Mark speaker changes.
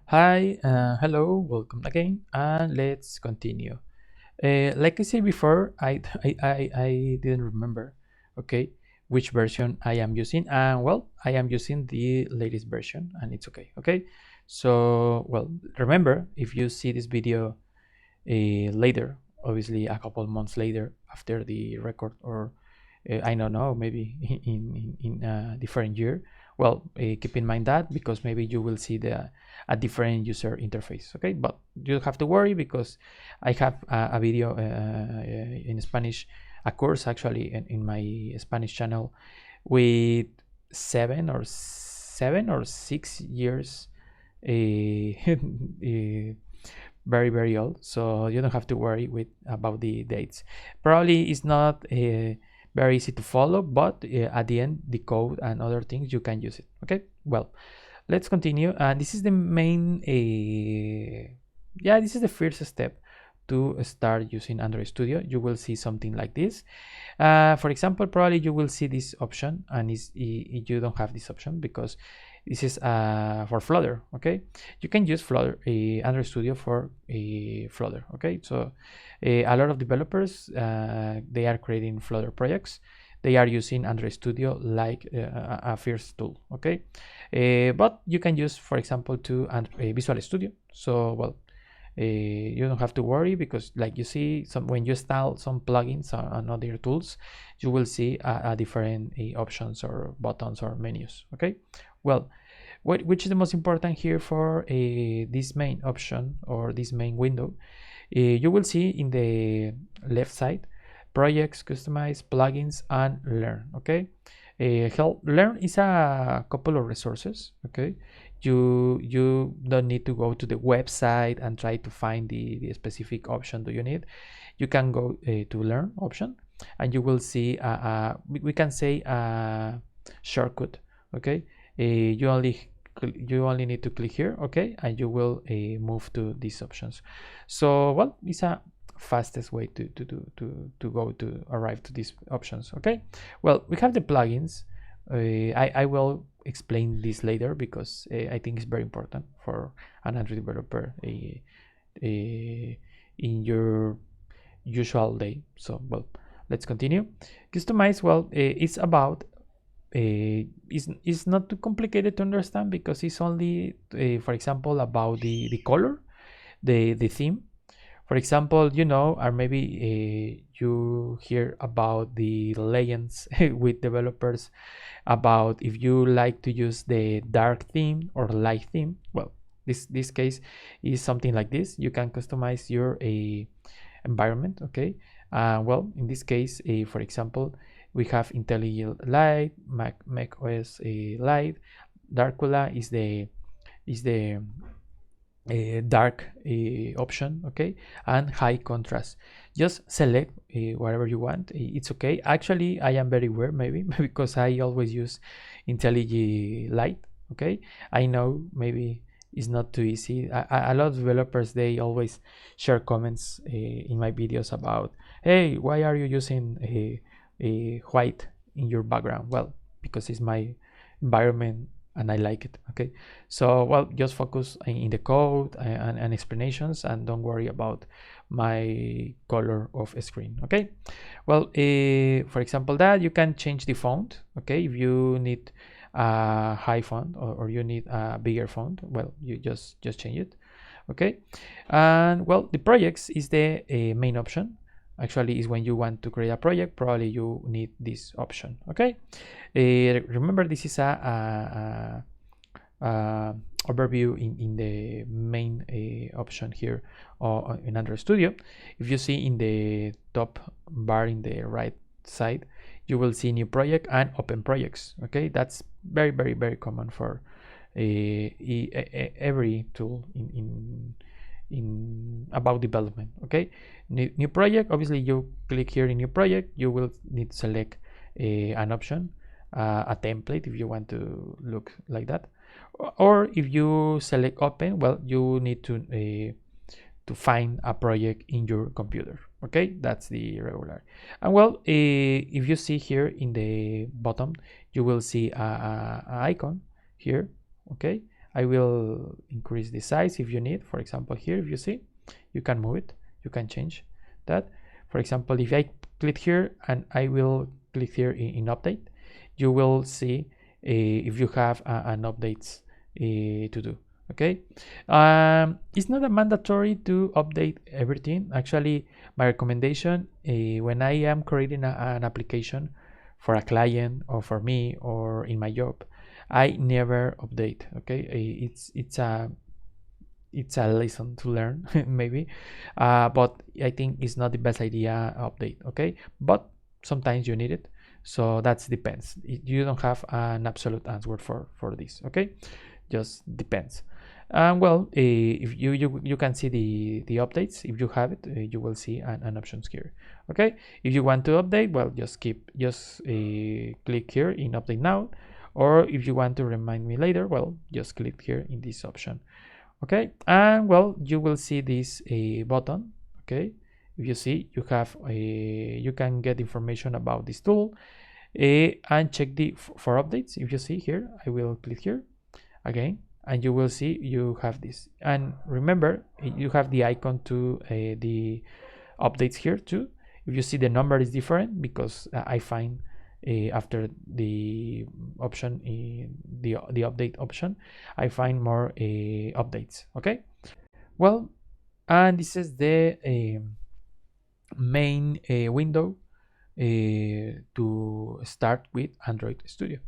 Speaker 1: Hi, hello, welcome again, and let's continue. Like I said before, I didn't remember, okay, which version I am using, and well, I am using the latest version, and it's okay, okay. So, well, remember, if you see this video later, obviously a couple months later after the record, or I don't know, maybe in a different year. Well, keep in mind that because maybe you will see a different user interface. Okay, but you don't have to worry because I have a video in Spanish, a course actually in my Spanish channel with 7 or 6 years very old, so you don't have to worry with about the dates. Probably it's not very easy to follow, but at the end the code and other things you can use it. Okay, well, let's continue. And this is the main yeah, this is the first step to start using Android Studio. You will see something like this. For example, probably you will see this option, and you don't have this option because this is for Flutter. Okay, you can use Flutter, Android Studio for Flutter. Okay, so a lot of developers they are creating Flutter projects. They are using Android Studio like a first tool. Okay, but you can use, for example, to Visual Studio. So well, you don't have to worry because like you see when you install some plugins and other tools, you will see a different options or buttons or menus. Okay, well, which is the most important here for this main option or this main window. You will see in the left side projects, customize, plugins, and learn. Okay, help learn is a couple of resources. Okay, you don't need to go to the website and try to find the specific option do you need. You can go to learn option, and you will see we can say a shortcut. Okay, you only need to click here. Okay, and you will move to these options. So well, it's a fastest way to go to arrive to these options. Okay, well, we have the plugins. I will explain this later because I think it's very important for an Android developer in your usual day. So well, let's continue. Customize, well, it's about it's not too complicated to understand because it's only for example about the color, the theme. For example, or maybe you hear about the legends with developers about if you like to use the dark theme or light theme. Well, this case is something like this. You can customize your environment. Okay, well, in this case, for example, we have IntelliJ Light, Mac OS Light. Darkula is the dark option. Okay, and high contrast. Just select whatever you want. It's okay. Actually, I am very aware maybe because I always use IntelliJ Light. Okay, I know maybe it's not too easy. A lot of developers, they always share comments in my videos about, hey, why are you using a white in your background? Well, because it's my environment and I like it. Okay, so well, just focus in the code and explanations, and don't worry about my color of screen. Okay, well, for example, that you can change the font. Okay, if you need a high font or you need a bigger font, well, you just change it. Okay, and well, the projects is the main option. Actually, is when you want to create a project, probably you need this option. Okay, remember this is a overview in the main option here in Android Studio. If you see in the top bar in the right side, you will see new project and open projects. Okay, that's very common for every tool in about development. Okay, new project, obviously you click here in new project, you will need to select an option, a template if you want to look like that, or if you select open, well, you need to find a project in your computer. Okay, that's the regular. And well, if you see here in the bottom, you will see a icon here. Okay, I will increase the size if you need. For example, here, if you see, you can move it, you can change that. For example, if I click here and I will click here in update, you will see if you have an updates to do. Okay, it's not a mandatory to update everything. Actually, my recommendation when I am creating an application for a client or for me or in my job, I never update. Okay, it's a lesson to learn maybe, but I think it's not the best idea update. Okay, but sometimes you need it, so that depends. You don't have an absolute answer for this. Okay, just depends. Well, if you can see the updates. If you have it, you will see an options here. Okay, if you want to update, well, just click here in update now, or if you want to remind me later, well, just click here in this option. Okay, and well, you will see this button. Okay, if you see, you have you can get information about this tool and check the for updates. If you see here, I will click here again, and you will see you have this. And remember, you have the icon to the updates here too. If you see, the number is different because I find after the option the update option, I find more updates. Okay, well, and this is the main window to start with Android Studio.